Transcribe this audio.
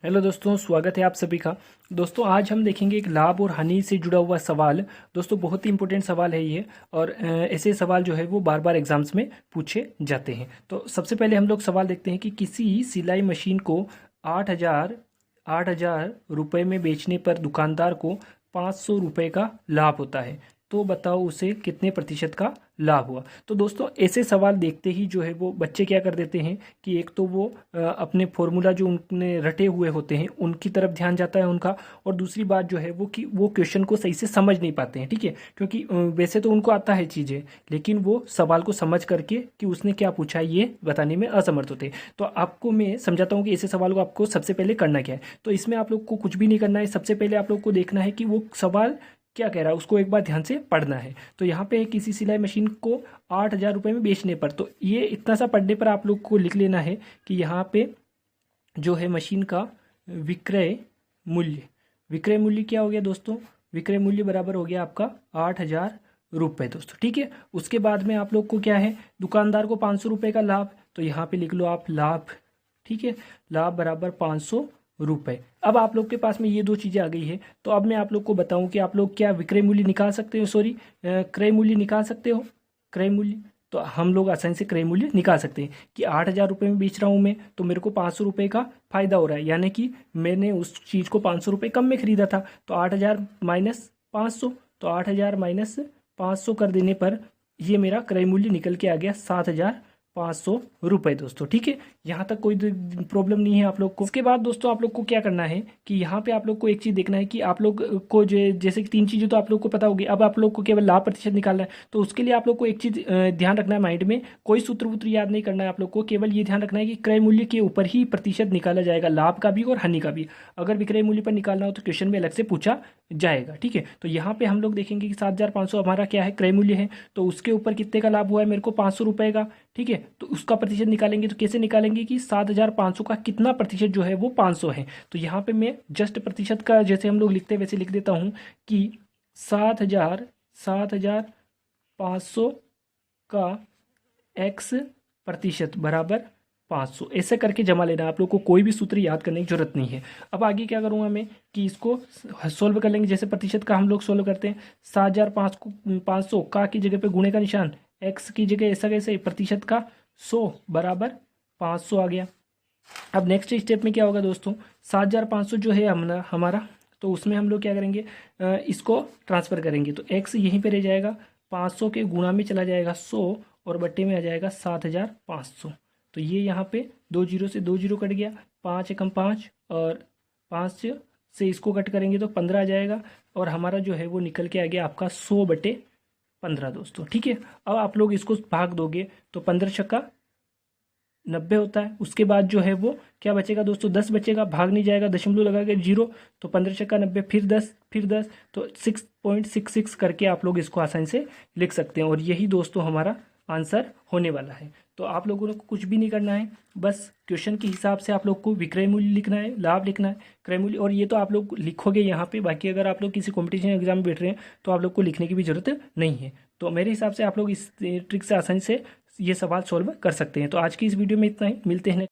Hello दोस्तों, स्वागत है आप सभी का। दोस्तों आज हम देखेंगे एक लाभ और हानि से जुड़ा हुआ सवाल। दोस्तों बहुत ही इंपॉर्टेंट सवाल है ये, और ऐसे सवाल जो है वो बार बार एग्जाम्स में पूछे जाते हैं। तो सबसे पहले हम लोग सवाल देखते हैं कि किसी सिलाई मशीन को 8,000 रुपये में बेचने पर दुकानदार को 500 रुपये का लाभ होता है। तो बताओ उसे कितने प्रतिशत का लाभ हुआ। तो दोस्तों ऐसे सवाल देखते ही जो है वो बच्चे क्या कर देते हैं कि एक तो वो अपने फॉर्मूला जो उनने रटे हुए होते हैं उनकी तरफ ध्यान जाता है उनका, और दूसरी बात जो है वो कि वो क्वेश्चन को सही से समझ नहीं पाते हैं। ठीक है, क्योंकि वैसे तो उनको आता है चीज़ें, लेकिन वो सवाल को समझ करके कि उसने क्या पूछा है ये बताने में असमर्थ होते हैं। तो आपको मैं समझाता हूँ कि ऐसे सवाल को आपको सबसे पहले करना क्या है। तो इसमें आप लोग को कुछ भी नहीं करना है। सबसे पहले आप लोग को देखना है कि वो सवाल क्या कह रहा है, उसको एक बार ध्यान से पढ़ना है। तो यहाँ पे किसी सिलाई मशीन को 8,000 रुपये में बेचने पर, तो ये इतना सा पढ़ने पर आप लोग को लिख लेना है कि यहाँ पे जो है मशीन का विक्रय मूल्य क्या हो गया दोस्तों। विक्रय मूल्य बराबर हो गया आपका 8,000 रुपये दोस्तों। ठीक है, उसके बाद में आप लोग को क्या है, दुकानदार को 500 रुपये का लाभ, तो यहाँ पे लिख लो आप लाभ। ठीक है, लाभ बराबर 500 रुपये। अब आप लोग के पास में ये दो चीज़ें आ गई है, तो अब मैं आप लोग को बताऊं कि आप लोग क्या विक्रय मूल्य निकाल सकते हो, क्रय मूल्य निकाल सकते हो। क्रय मूल्य तो हम लोग आसानी से क्रय मूल्य निकाल सकते हैं कि 8,000 रुपये में बेच रहा हूँ मैं, तो मेरे को 500 रुपये का फायदा हो रहा है, यानी कि मैंने उस चीज़ को 500 रुपये कम में खरीदा था। तो 8,000 माइनस 500, तो 8,000 माइनस 500 कर देने पर ये मेरा क्रय मूल्य निकल के आ गया 7,500 रुपये दोस्तों। ठीक है, यहाँ तक कोई प्रॉब्लम नहीं है आप लोग को। इसके बाद दोस्तों आप लोग को क्या करना है कि यहाँ पे आप लोग को एक चीज़ देखना है कि आप लोग को जैसे कि 3 चीज़ें तो आप लोग को पता होगी, अब आप लोग को केवल लाभ प्रतिशत निकालना है। तो उसके लिए आप लोग को एक चीज़ ध्यान रखना है माइंड में, कोई सूत्र वूत्र याद नहीं करना है आप लोग को, केवल ये ध्यान रखना है कि क्रय मूल्य के ऊपर ही प्रतिशत निकाला जाएगा, लाभ का भी और हानि का भी। अगर विक्रय मूल्य पर निकालना हो तो क्वेश्चन में अलग से पूछा जाएगा। ठीक है, तो यहाँ पे हम लोग देखेंगे कि 7,500 हमारा क्या है, क्रय मूल्य है, तो उसके ऊपर कितने का लाभ हुआ है मेरे को 500 रुपये का। ठीक है, तो उसका प्रतिशत निकालेंगे, तो कैसे निकालेंगे कि 7,500 का कितना प्रतिशत जो है वो 500 है। तो यहाँ पे मैं जस्ट प्रतिशत का जैसे हम लोग लिखते हैं वैसे लिख देता हूँ कि 7,500 का x प्रतिशत बराबर 500, ऐसे करके जमा लेना। आप लोग को कोई भी सूत्र याद करने की जरूरत नहीं है। अब आगे क्या करूँगा मैं कि इसको सोल्व कर लेंगे, जैसे प्रतिशत का हम लोग सोल्व करते हैं। 7,500 का की जगह पे गुणे का निशान, x की जगह ऐसा कैसे, प्रतिशत का 100 बराबर 500 आ गया। अब नेक्स्ट स्टेप में क्या होगा दोस्तों, 7,500 जो है हमारा, तो उसमें हम लोग क्या करेंगे, इसको ट्रांसफ़र करेंगे। तो x यहीं पे रह जाएगा, 500 के गुणा में चला जाएगा 100, और बट्टे में आ जाएगा 7,500। तो ये यहाँ पे 2 जीरो से 2 जीरो कट गया, 5 एकम 5, और 5 से इसको कट करेंगे तो 15 आ जाएगा, और हमारा जो है वो निकल के आ गया आपका 100/15 दोस्तों। ठीक है, अब आप लोग इसको भाग दोगे तो 15 छक्का 90 होता है। उसके बाद जो है वो क्या बचेगा दोस्तों, 10 बचेगा, भाग नहीं जाएगा, दशमलव लगा के 0, तो 15 छक्का 90, फिर 10, फिर 10, तो 6.66 करके आप लोग इसको आसानी से लिख सकते हैं। और यही दोस्तों हमारा आंसर होने वाला है। तो आप लोगों को कुछ भी नहीं करना है, बस क्वेश्चन के हिसाब से आप लोग को विक्रय मूल्य लिखना है, लाभ लिखना है, क्रय मूल्य, और ये तो आप लोग लिखोगे यहाँ पे। बाकी अगर आप लोग किसी कॉम्पिटिशन एग्जाम में बैठ रहे हैं तो आप लोग को लिखने की भी जरूरत नहीं है। तो मेरे हिसाब से आप लोग इस ट्रिक से आसानी से ये सवाल सॉल्व कर सकते हैं। तो आज की इस वीडियो में इतना ही, मिलते हैं।